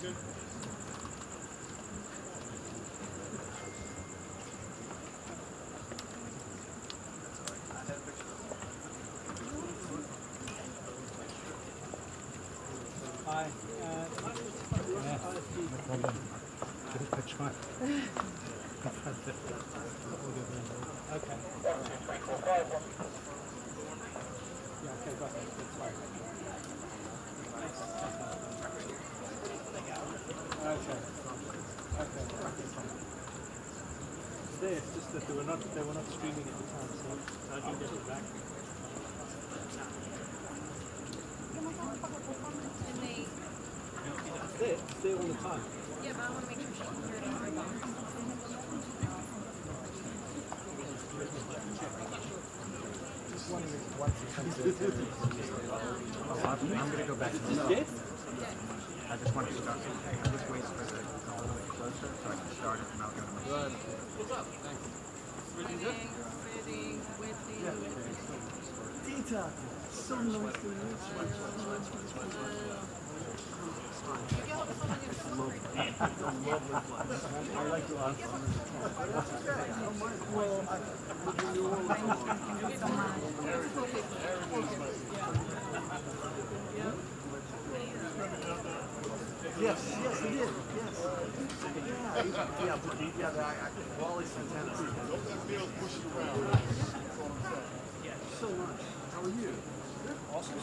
Hi. No problem. Get a picture. Okay. Yeah, okay, got it. That's fine. Okay. Today it's just that they were not streaming at the time, so I can get it back. It's there all the time. Yeah, but I want to make sure she can hear it on my phone. Just wondering if once it comes in. I'm going to go back to the Dead? I just want to start. I just wait for the all the way closer so I can start it and I'll go to my blood. What's up? Thanks. Waiting. Dita, so nice to meet you. I like to ask. Yes, it did. Yes. Wally Santana. So much. How are you? Good. Awesome.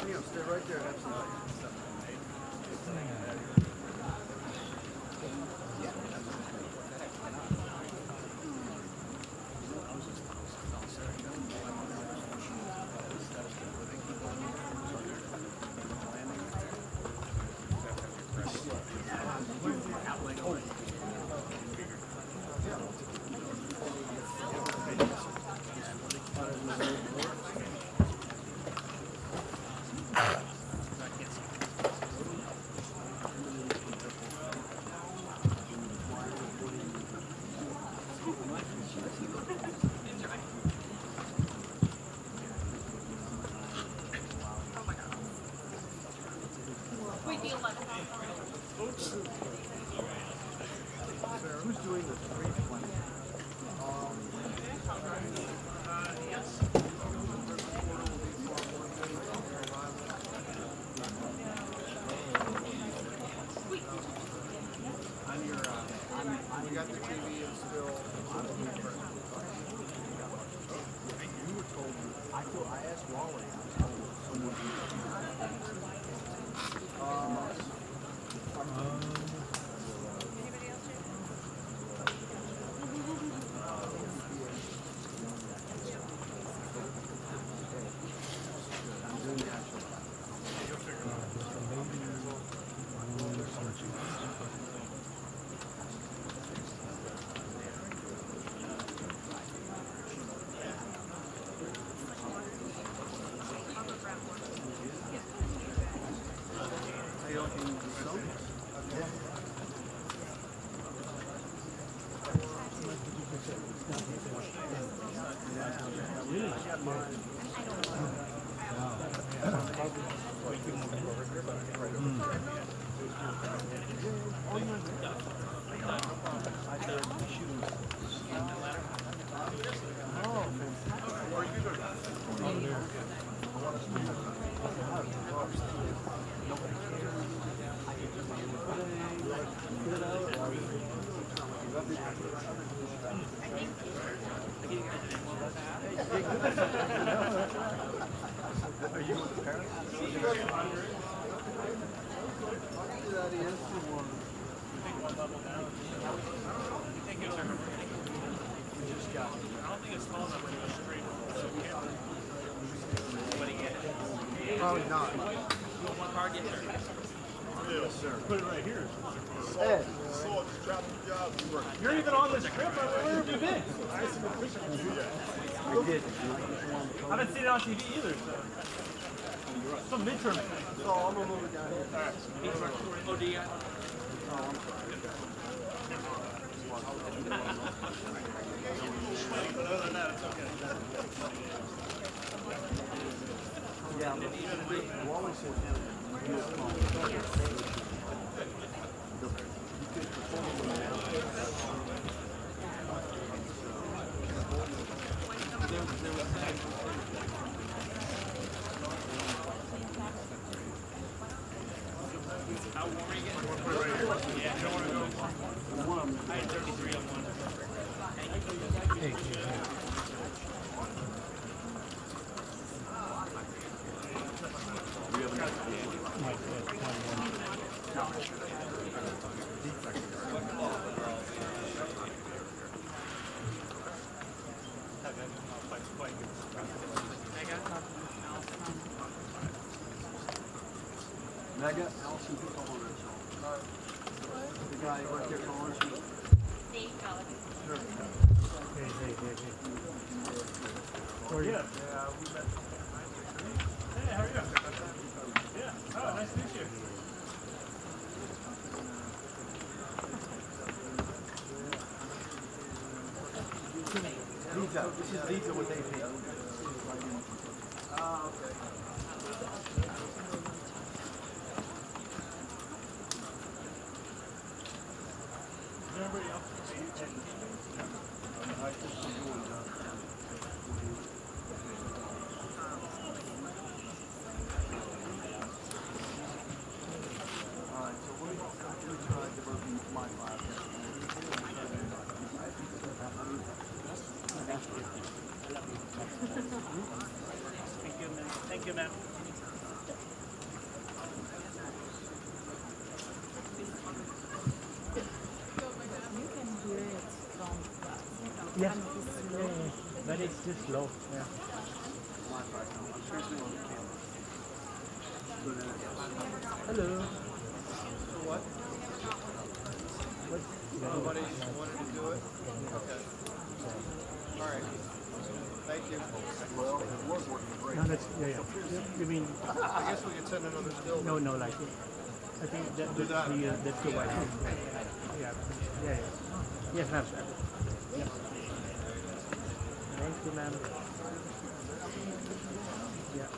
Yeah, stay right there. Absolutely. Who's doing the 320? We got the TV and still. You were told. I asked Wally. Probably not. Yes, sir. Put it right here. Ed. You're even on this trip. Where have you been? I did. I haven't seen it on TV either. Some midterm. Oh, I'm a little guy here. All right. Oh, do you got? Oh, I'm sorry. But other than that, it's okay. Yeah, Wally said Mega, Allison, put the hold on. The guy right there calling you. Nate Alex. Or yeah. Hey, how are you? Yeah. Oh, nice to meet you. Visa. This is Visa with AP. Ah, okay. Everybody else? Alright, so we try diverting my class. Thank you, ma'am. Yes. But it's too slow. Yeah. Hello. What? What? Somebody wanted to do it? Okay. Alright. Thank you. Well, it was working great. No, that's You mean I guess we could send another still. no, like it. I think that's the white. Yeah. Yes, ma'am. Yes. Thank you, ma'am. Yeah.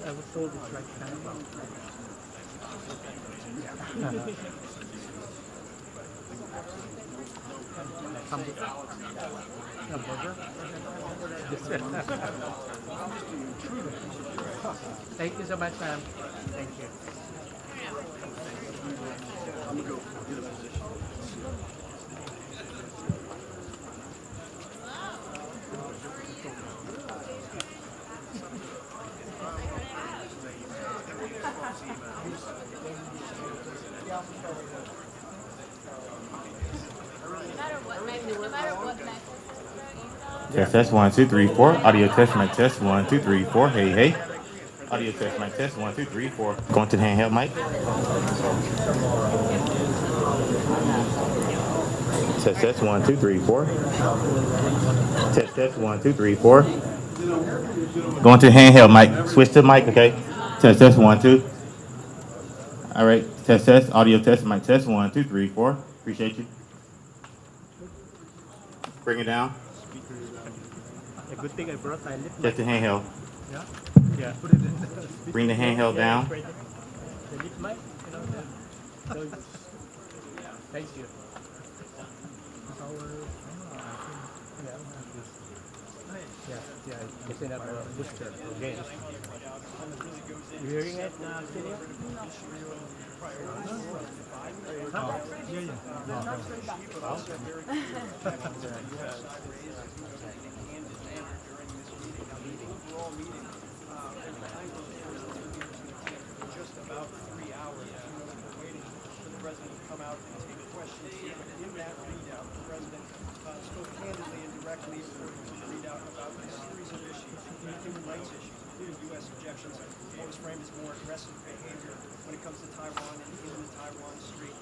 I was told it's like 10 o'clock. Yeah. A burger? Thank you so much, ma'am. Thank you. I'm gonna go get a position. No matter what method. Test, test, 1, 2, 3, 4. Audio test, mic test, 1, 2, 3, 4. Hey, hey. Audio test, mic test, 1, 2, 3, 4. Going to the handheld mic. Test, test, 1, 2, 3, 4. Test, test, 1, 2, 3, 4. Going to the handheld mic. Switch to mic, okay? Test, test, 1, 2. All right. Test, test. Audio test, mic test, 1, 2, 3, 4. Appreciate you. Bring it down. A good thing I brought my lip. Test the handheld. Yeah. Yeah. Bring the handheld down. The lip mic, Thank you. Yeah. It's enough booster. Okay. You hearing it, Celia? Just about 3 hours waiting for the president to come out and take questions. In that readout, the president spoke candidly and directly for the readout about a series of issues, human rights issues, including U.S. objections, what was framed as more aggressive behavior when it comes to Taiwan and even the Taiwan Strait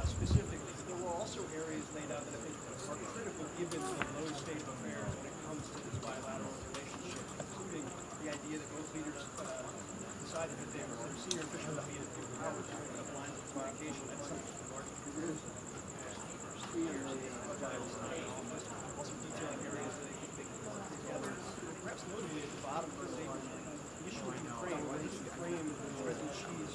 specifically. But there were also areas laid out that I think are critical given the low state of affairs when it comes to this bilateral relationship, including the idea that both leaders decided that their senior officials needed to power to open up lines of communication. That's something the larger group first years of Biden's time in office, also detailing areas that they think they can work together. Perhaps notably at the bottom of the statement, the issue of Ukraine, where this frame President Xi's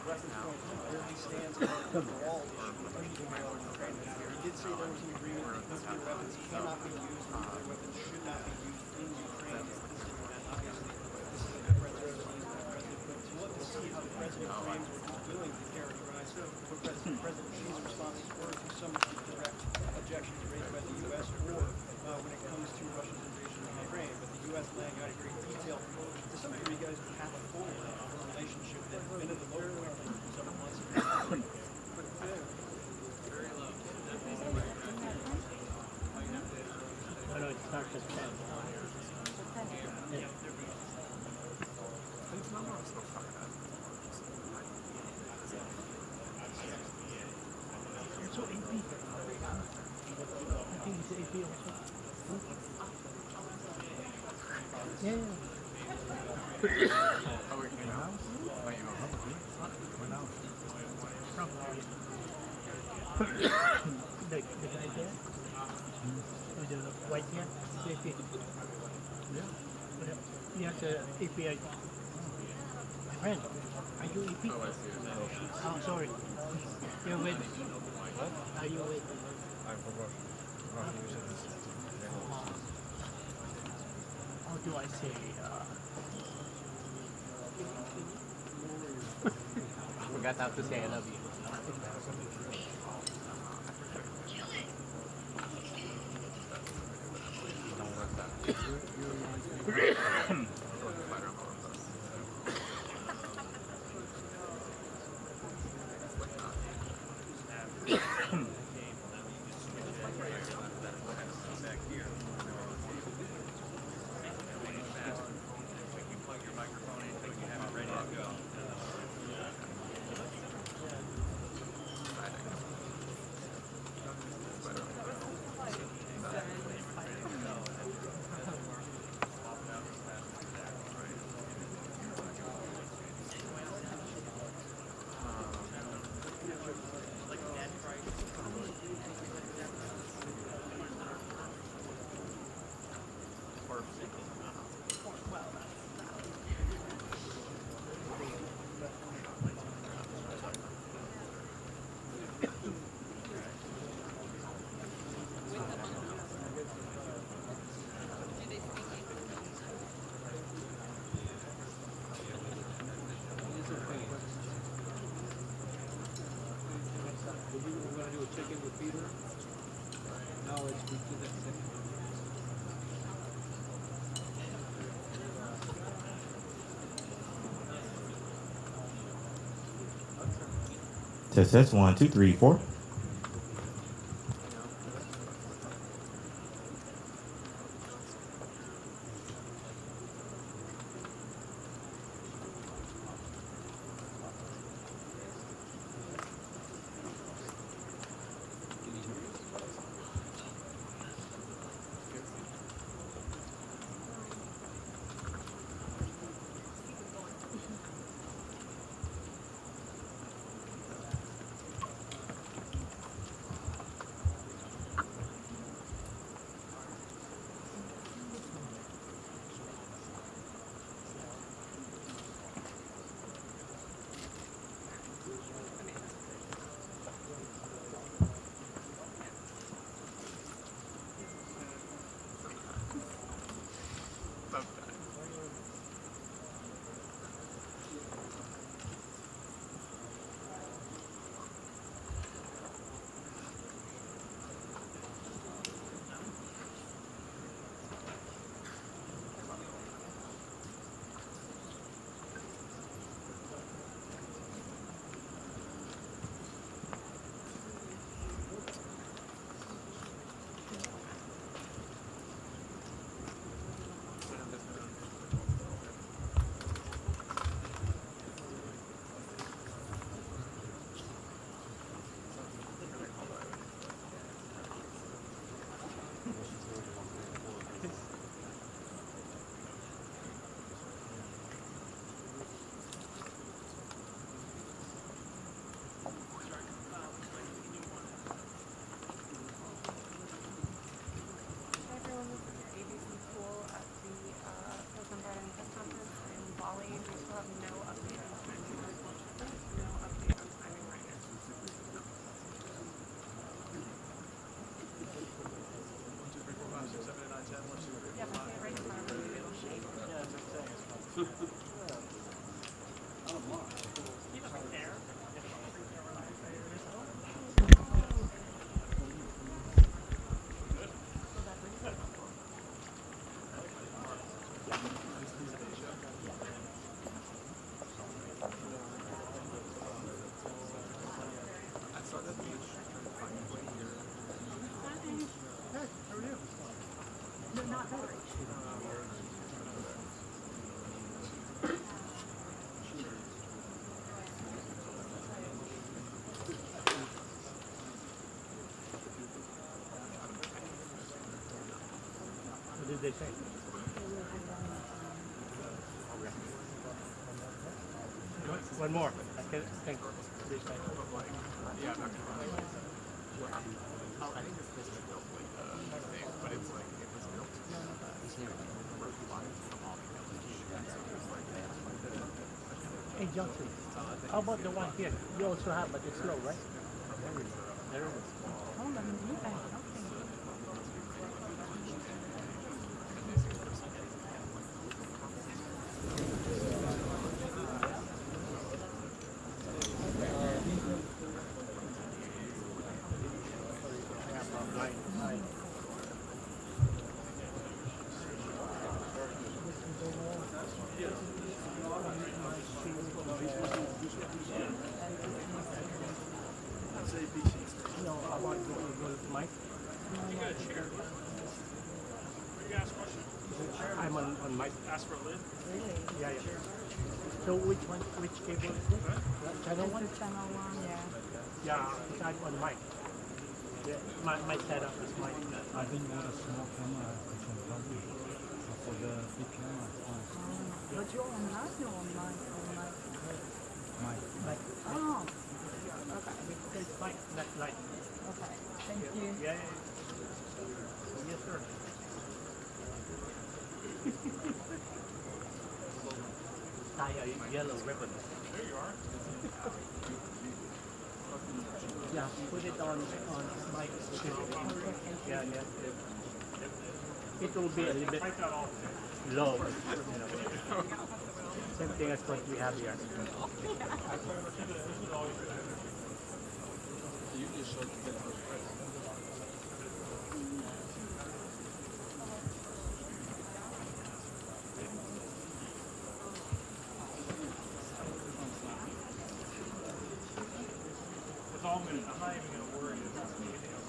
reference point where he stands on the overall issue of Ukraine. He did say there was an agreement that nuclear weapons cannot be used, nuclear weapons should not be used in Ukraine. Obviously, this is a threat to the president. So we'll have to see how the president frames what he's willing to carry Yeah. Oh, wait, in-house? Like, you know, in-house. Probably. The guy there with the white hair, JP. Yeah. He has a API. My friend, are you AP? Oh, I see it. Oh, sorry. You're with. What? Are you with? I'm from Russia. Russian uses How do I say? Forgot how to say I love you. Check-in with Peter. Knowledge, we did that second. Test 1, 2, 3, 4. Everyone was at the ABC school at the President Biden press conference in Bali. We still have no update on timing. No update on timing right now. 1, 2, 3, 4, 5, 6, 7, 8, 9, 10. Let's see what Yeah, but right in front of me, it'll shake. Yeah, that's what I'm saying. I don't mind. Keep it right there. I saw that beach trying to find a way here. Hey, how are you? No, not Hillary. What did they say? One more. I can think. This side. Yeah, not gonna lie. Oh, I think this place is built like thing, but it's like it was built where flies from all the village. So there's like they have like Hey, Johnson. How about the one here? You also have, but it's low, right? There it is. Oh, let me do that. Okay. No, about the mic. I'm on mic. ask for a lid. Yeah, yeah. So which one? Which cable is this? Channel one. Channel 1, yeah. Yeah, I'm on mic. Yeah, my setup is mic. I think you want a small camera, I can plug it. For the big camera, it's fine. But you're online, you're online, online. Mic. Oh, okay. It's mic, not light. Okay, thank you. Yeah, yeah. Yes, sir. Tie a yellow ribbon. There you are. Yeah, put it on mic. Yeah, yeah. It will be a little bit low. You know. Same thing as what we have here. It's all minutes. I'm not even gonna worry about anything else.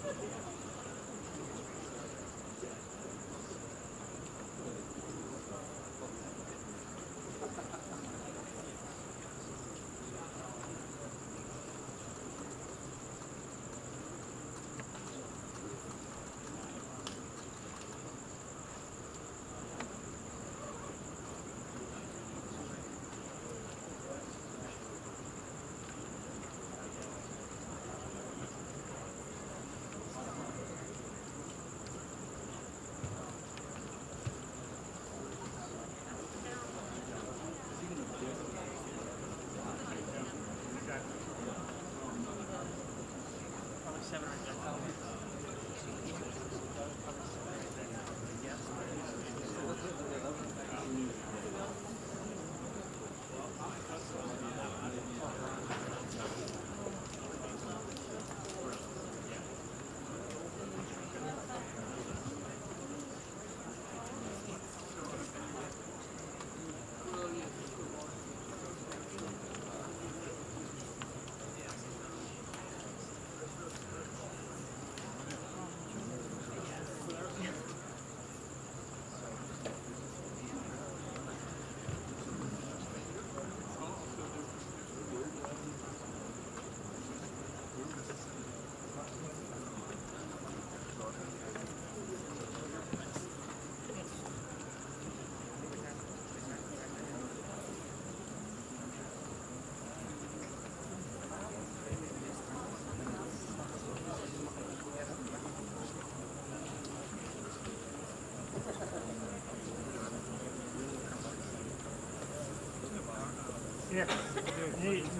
Here.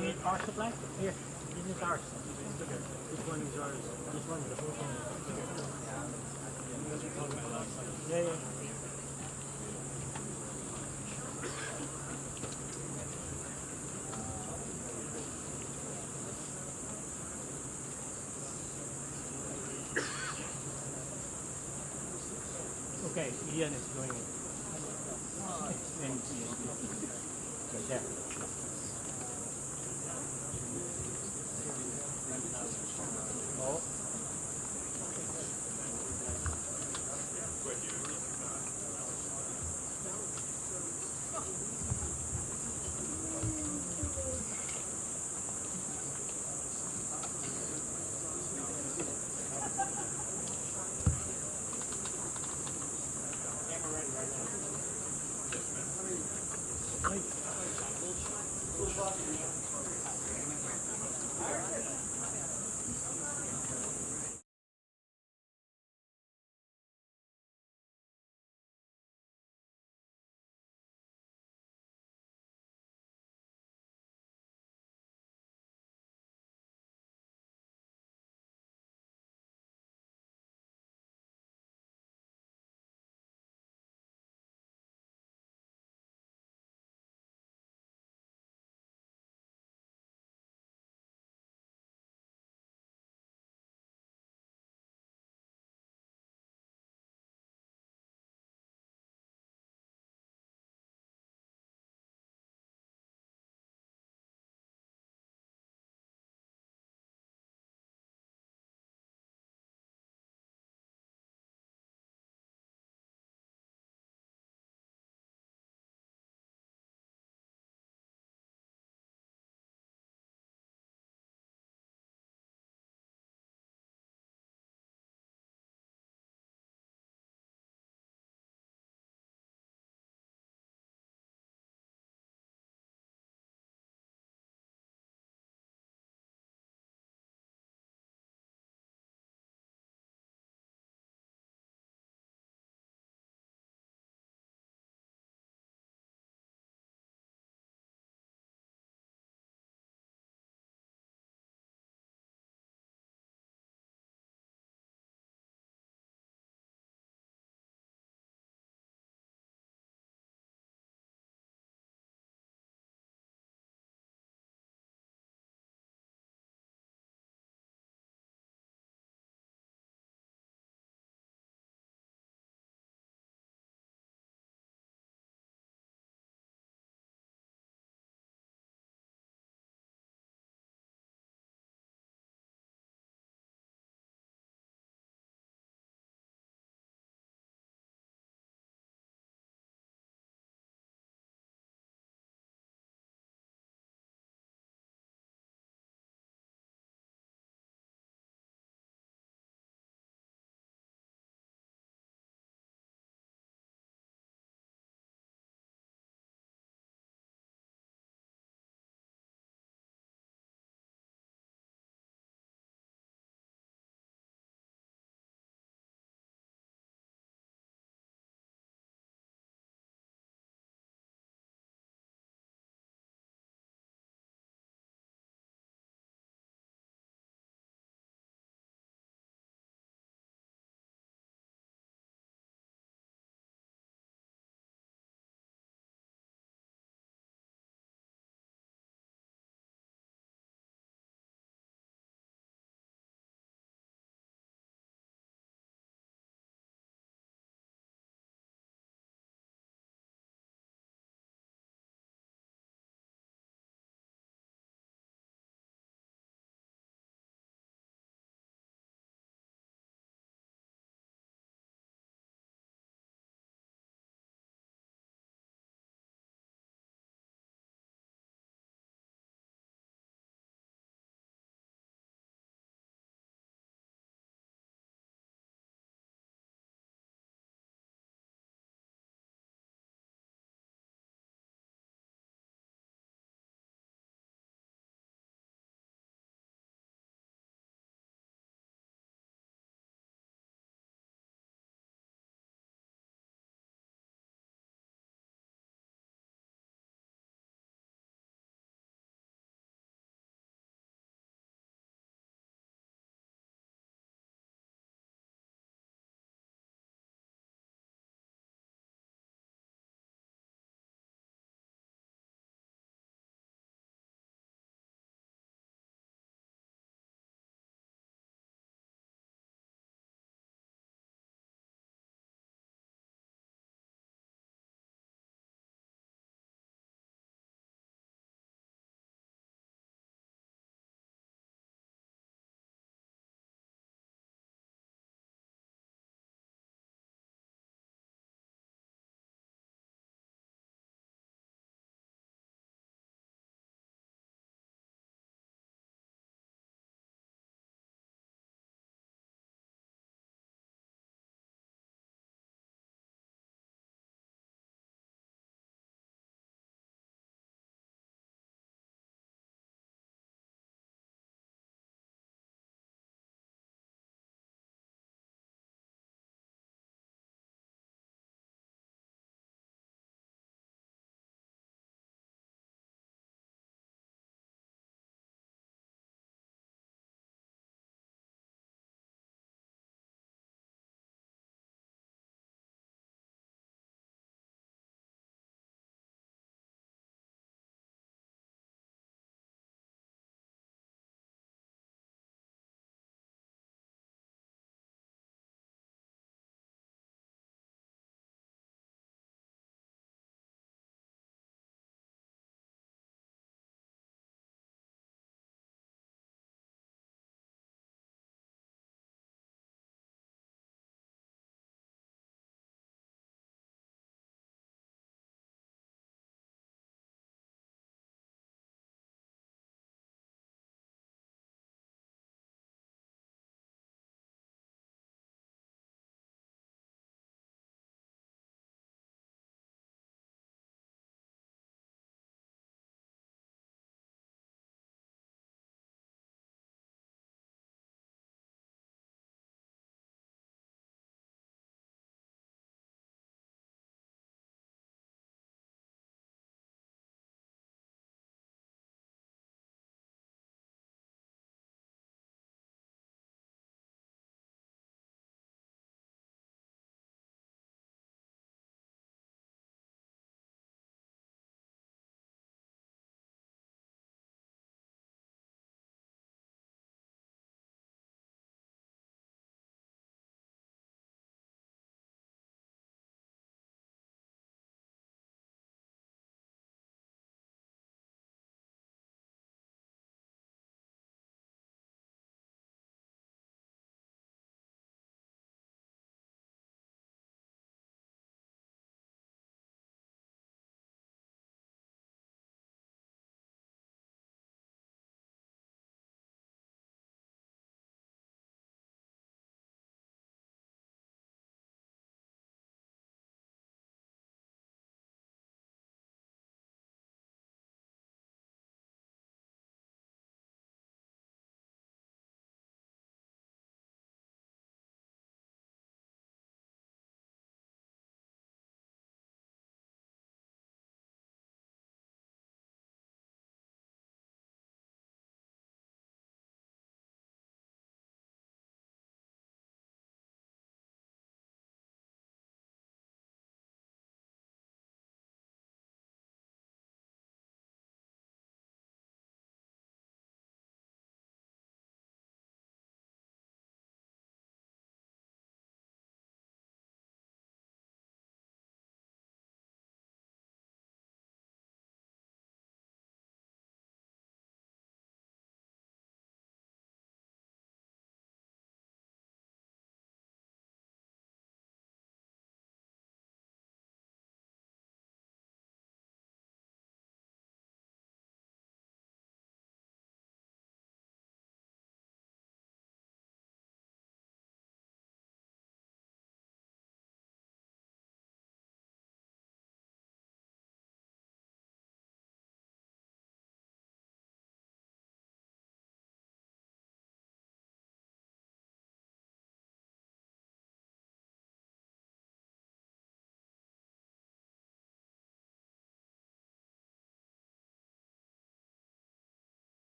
Need power supply? Here. This is ours. This one is ours. This one is the whole thing. Yeah, yeah. Okay, Ian is doing it. Right there. Oh.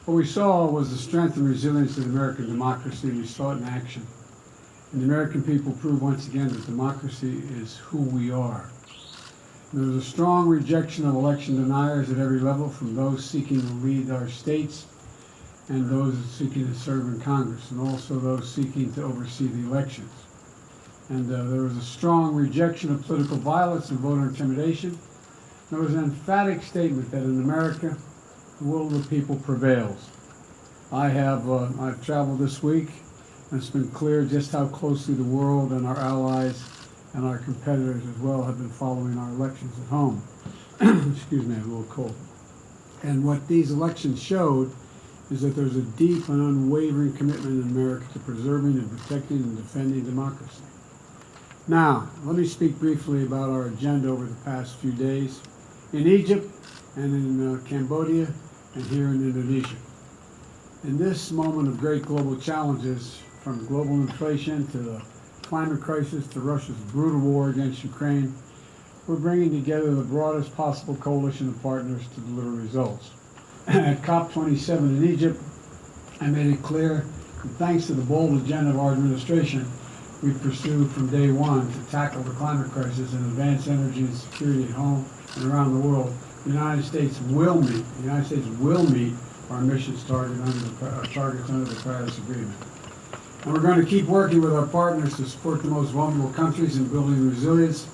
What we saw was the strength and resilience of American democracy. We saw it in action. And the American people proved once again that democracy is who we are. There was a strong rejection of election deniers at every level, from those seeking to lead our states and those seeking to serve in Congress, and also those seeking to oversee the elections. And there was a strong rejection of political violence and voter intimidation. There was an emphatic statement that in America, the will of the people prevails. I've traveled this week, and it's been clear just how closely the world and our allies and our competitors as well have been following our elections at home. Excuse me, I'm a little cold. And what these elections showed is that there's a deep and unwavering commitment in America to preserving and protecting and defending democracy. Now, let me speak briefly about our agenda over the past few days in Egypt and in Cambodia and here in Indonesia. In this moment of great global challenges, from global inflation to the climate crisis to Russia's brutal war against Ukraine, we're bringing together the broadest possible coalition of partners to deliver results. At COP27 in Egypt, I made it clear that thanks to the bold agenda of our administration, we've pursued from day one to tackle the climate crisis and advance energy and security at home and around the world. The United States will meet our emissions targets under the Paris Agreement. And we're going to keep working with our partners to support the most vulnerable countries in building resilience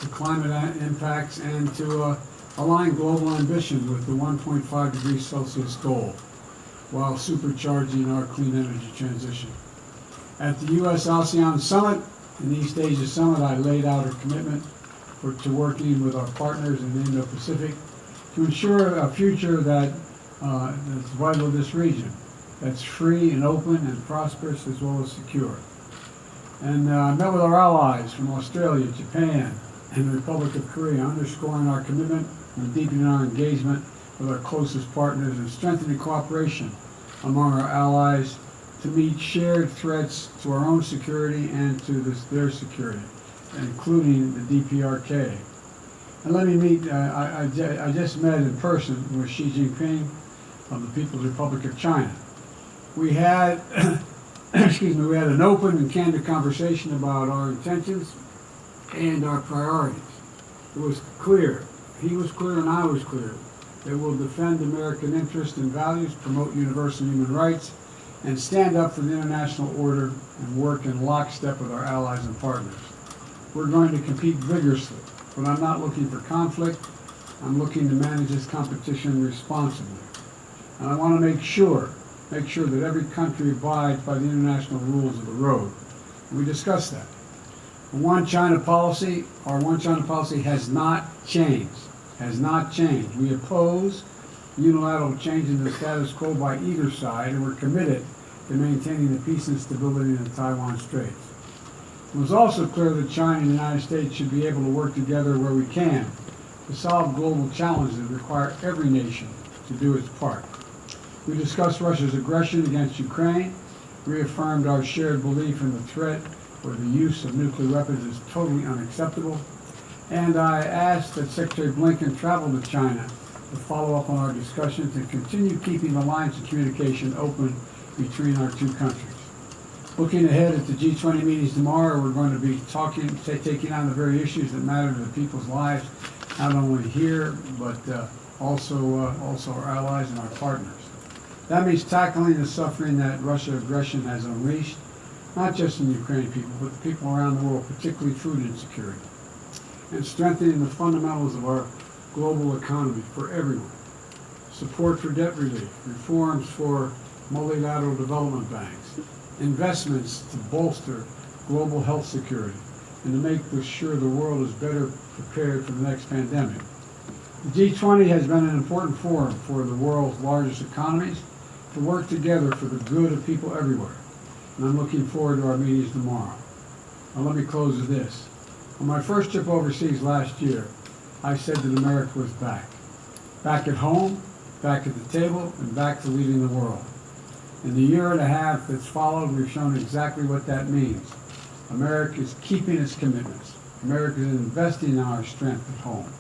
to climate impacts and to align global ambition with the 1.5 degrees Celsius goal while supercharging our clean energy transition. At the U.S.-ASEAN Summit, in the East Asia Summit, I laid out a commitment to working with our partners in the Indo-Pacific to ensure a future that's vital to this region, that's free and open and prosperous as well as secure. And I met with our allies from Australia, Japan, and the Republic of Korea, underscoring our commitment and deepening our engagement with our closest partners and strengthening cooperation among our allies to meet shared threats to our own security and to their security, including the DPRK. And let me meet, I just met in person with Xi Jinping of the People's Republic of China. We had, we had an open and candid conversation about our intentions and our priorities. It was clear, he was clear and I was clear, that we'll defend American interests and values, promote universal human rights, and stand up for the international order and work in lockstep with our allies and partners. We're going to compete vigorously, but I'm not looking for conflict. I'm looking to manage this competition responsibly. And I want to make sure that every country abides by the international rules of the road. And we discussed that. The One China policy, our One China policy has not changed. We oppose unilateral change in the status quo by either side, and we're committed to maintaining the peace and stability in the Taiwan Strait. It was also clear that China and the United States should be able to work together where we can to solve global challenges that require every nation to do its part. We discussed Russia's aggression against Ukraine, reaffirmed our shared belief in the threat or the use of nuclear weapons is totally unacceptable, and I asked that Secretary Blinken travel to China to follow up on our discussions and continue keeping the lines of communication open between our two countries. Looking ahead at the G20 meetings tomorrow, we're going to be taking on the very issues that matter to the people's lives, not only here, but also our allies and our partners. That means tackling the suffering that Russian aggression has unleashed, not just in Ukrainian people, but the people around the world, particularly food insecurity, and strengthening the fundamentals of our global economy for everyone. Support for debt relief, reforms for multilateral development banks, investments to bolster global health security, and to make sure the world is better prepared for the next pandemic. The G20 has been an important forum for the world's largest economies to work together for the good of people everywhere. And I'm looking forward to our meetings tomorrow. Now let me close with this. On my first trip overseas last year, I said that America was back. Back at home, back at the table, and back to leading the world. In the year and a half that's followed, we've shown exactly what that means. America is keeping its commitments. America is investing in our strength at home.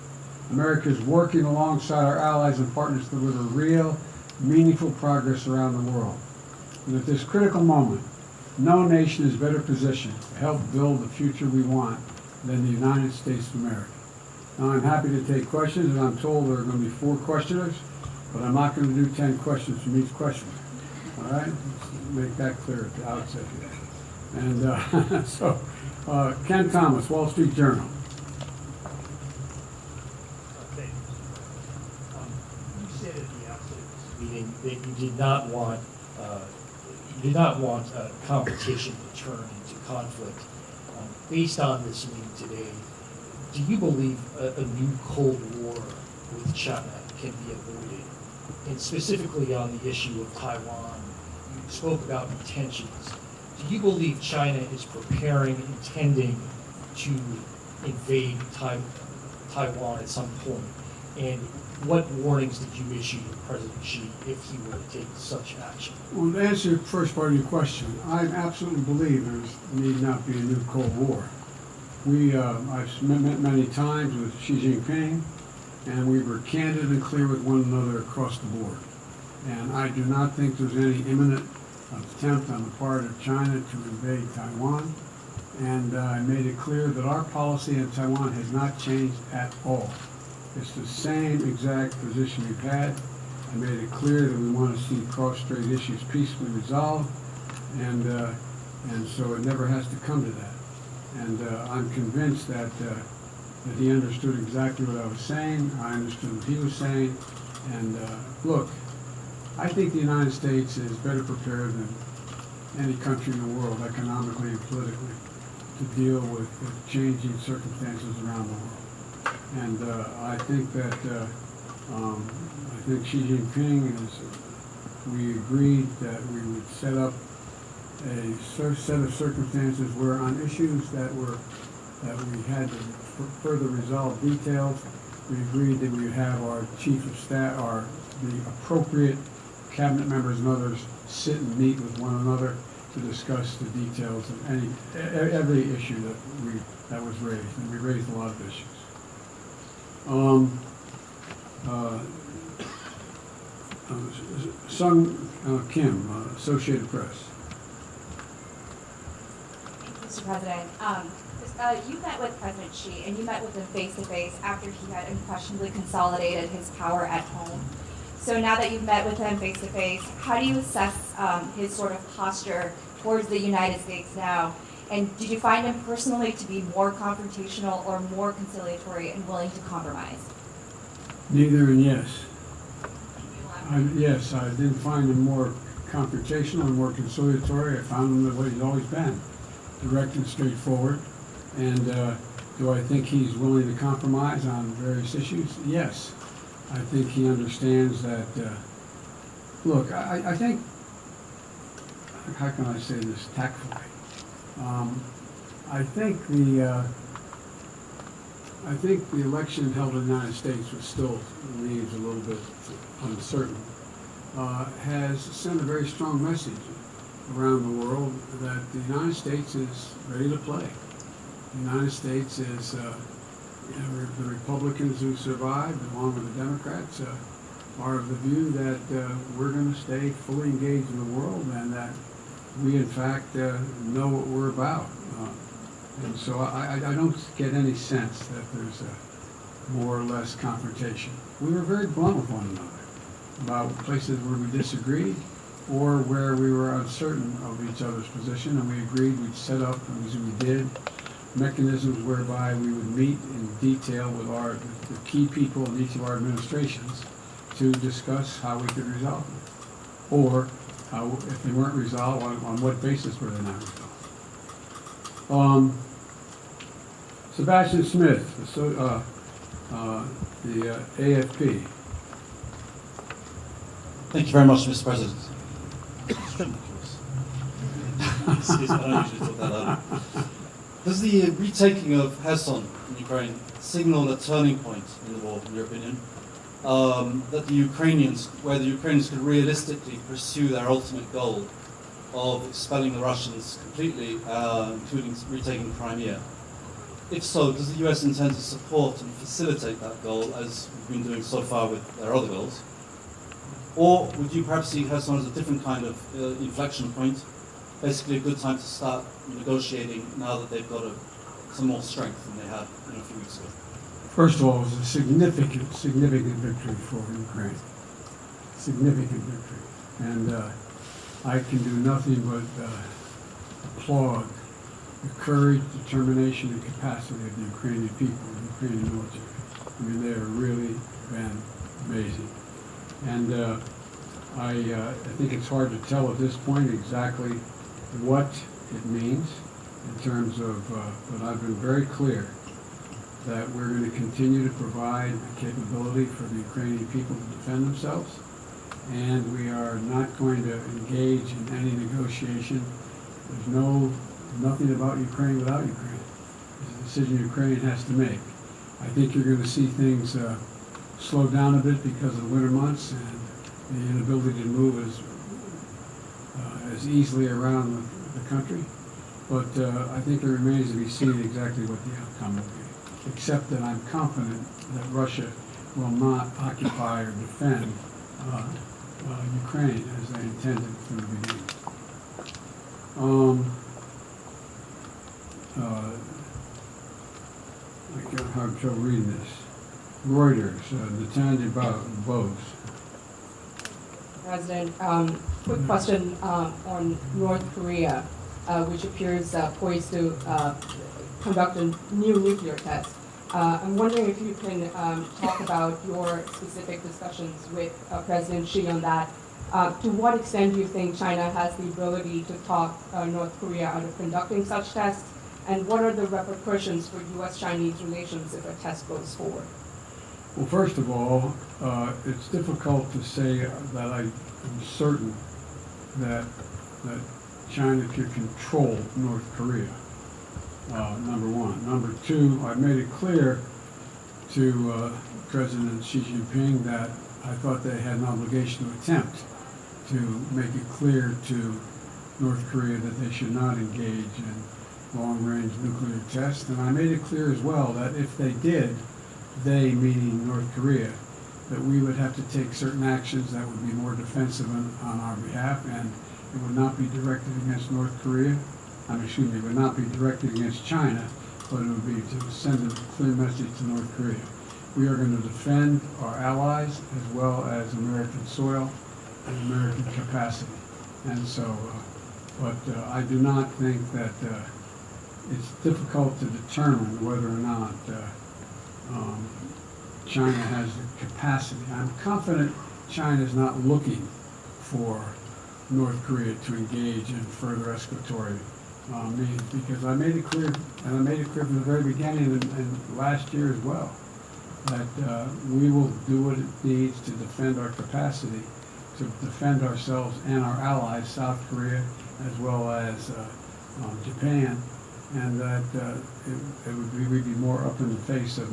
America is working alongside our allies and partners to deliver real, meaningful progress around the world. And at this critical moment, no nation is better positioned to help build the future we want than the United States of America. Now, I'm happy to take questions, and I'm told there are going to be 4 questioners, but I'm not going to do 10 questions from each questioner. All right? Let's make that clear at the outset here. And so, Ken Thomas, Wall Street Journal. Okay. You said at the outset of this meeting that you did not want competition to turn into conflict. Based on this meeting today, do you believe a new Cold War with China can be avoided? And specifically on the issue of Taiwan, you spoke about intentions. Do you believe China is intending to invade Taiwan at some point? And what warnings did you issue to President Xi if he were to take such action? Well, to answer the first part of your question, I absolutely believe there need not be a new Cold War. I've met many times with Xi Jinping, and we were candid and clear with one another across the board. And I do not think there's any imminent attempt on the part of China to invade Taiwan. And I made it clear that our policy in Taiwan has not changed at all. It's the same exact position we've had. I made it clear that we want to see cross-strait issues peacefully resolved, and so it never has to come to that. And I'm convinced that he understood exactly what I was saying. I understood what he was saying. And look, I think the United States is better prepared than any country in the world, economically and politically, to deal with the changing circumstances around the world. And I think that Xi Jinping we agreed that we would set up a set of circumstances where on issues that we had to further resolve details, we agreed that we would have our chief of staff, the appropriate cabinet members and others sit and meet with one another to discuss the details of every issue that was raised, and we raised a lot of issues. Sung Kim, Associated Press. Mr. President, you met with President Xi, and you met with him face-to-face after he had unquestionably consolidated his power at home. So now that you've met with him face-to-face, how do you assess his sort of posture towards the United States now? And did you find him personally to be more confrontational or more conciliatory and willing to compromise? Neither and yes. Yes, I didn't find him more confrontational and more conciliatory. I found him the way he's always been, direct and straightforward. And do I think he's willing to compromise on various issues? Yes. I think he understands that, look, I think, how can I say this tactfully? I think the election held in the United States, which still leaves a little bit uncertain, has sent a very strong message around the world that the United States is ready to play. The United States is, the Republicans who survived, along with the Democrats, are of the view that we're going to stay fully engaged in the world and that we, in fact, know what we're about. And so I don't get any sense that there's more or less confrontation. We were very blunt with one another about places where we disagreed or where we were uncertain of each other's position, and we agreed we'd set up, as we did, mechanisms whereby we would meet in detail with the key people in each of our administrations to discuss how we could resolve them. Or if they weren't resolved, on what basis were they not resolved? Sebastian Smith, the AFP. Thank you very much, Mr. President. Does the retaking of Kherson in Ukraine signal a turning point in the war, in your opinion? That the Ukrainians could realistically pursue their ultimate goal of expelling the Russians completely, including retaking Crimea? If so, does the US intend to support and facilitate that goal, as we've been doing so far with their other goals? Or would you perhaps see Kherson as a different kind of inflection point, basically a good time to start negotiating now that they've got some more strength than they had a few weeks ago? First of all, it was a significant victory for Ukraine. Significant victory. And I can do nothing but applaud the courage, determination, and capacity of the Ukrainian people, the Ukrainian military. I mean, they have really been amazing. And I think it's hard to tell at this point exactly what it means in terms of, but I've been very clear that we're going to continue to provide a capability for the Ukrainian people to defend themselves, and we are not going to engage in any negotiation. There's nothing about Ukraine without Ukraine. It's a decision Ukraine has to make. I think you're going to see things slow down a bit because of the winter months and the inability to move as easily around the country. But I think it remains to be seen exactly what the outcome will be. Except that I'm confident that Russia will not occupy or defend Ukraine as they intended from the beginning. I can't have trouble reading this. Reuters, Natanja Bose. President, quick question on North Korea, which appears poised to conduct a new nuclear test. I'm wondering if you can talk about your specific discussions with President Xi on that. To what extent do you think China has the ability to talk North Korea out of conducting such tests? And what are the repercussions for U.S.-Chinese relations if a test goes forward? Well, first of all, it's difficult to say that I am certain that China could control North Korea, number one. Number two, I made it clear to President Xi Jinping that I thought they had an obligation to attempt to make it clear to North Korea that they should not engage in long-range nuclear tests. And I made it clear as well that if they did, they, meaning North Korea, that we would have to take certain actions that would be more defensive on our behalf, and it would not be directed against North Korea. It would not be directed against China, but it would be to send a clear message to North Korea. We are going to defend our allies as well as American soil and American capacity. And so, but I do not think that it's difficult to determine whether or not China has the capacity. I'm confident China is not looking for North Korea to engage in further escalatory means, because I made it clear, and I made it clear from the very beginning and last year as well, that we will do what it needs to defend our capacity, to defend ourselves and our allies, South Korea as well as Japan, and that we'd be more up in the face of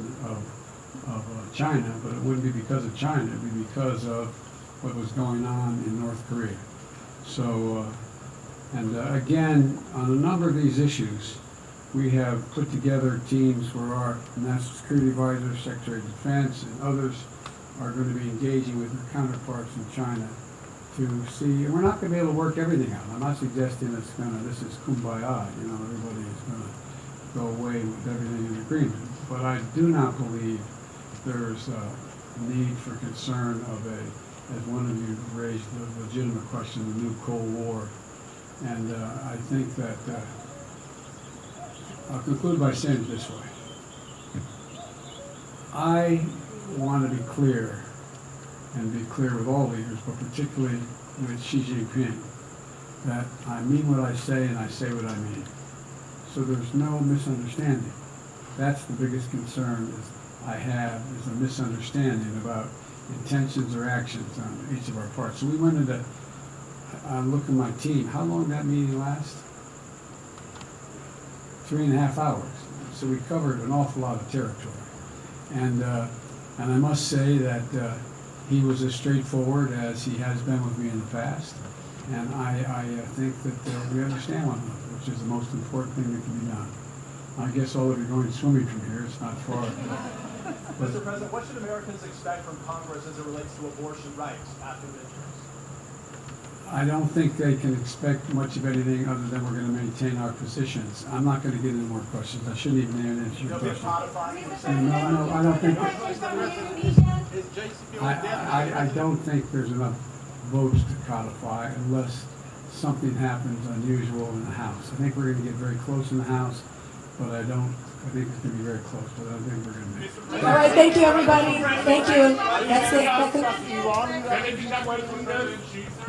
China, but it wouldn't be because of China, it would be because of what was going on in North Korea. So, again, on a number of these issues, we have put together teams where our National Security Advisor, Secretary of Defense, and others are going to be engaging with their counterparts in China to see, and we're not going to be able to work everything out. I'm not suggesting this is kumbaya, everybody is going to go away with everything in agreement. But I do not believe there's a need for concern of as one of you raised the legitimate question, the new Cold War. And I think that, I'll conclude by saying it this way. I want to be clear, and be clear with all leaders, but particularly with Xi Jinping, that I mean what I say and I say what I mean. So there's no misunderstanding. That's the biggest concern I have, is a misunderstanding about intentions or actions on each of our parts. So we went into, I look at my team, how long did that meeting last? 3.5 hours. So we covered an awful lot of territory. And I must say that he was as straightforward as he has been with me in the past. And I think that we understand one another, which is the most important thing that can be done. I guess all of you are going swimming from here, it's not far. President. Mr. President, what should Americans expect from Congress as it relates to abortion rights after midterms? I don't think they can expect much of anything other than we're going to maintain our positions. I'm not going to get into more questions. I shouldn't even answer your question. No, I don't think. I don't think there's enough votes to codify unless something happens unusual in the House. I think we're going to get very close in the House, but I think it's going to be very close, but I don't think we're going to make it. All right, thank you, everybody. Thank you. That's it. Can I just wait for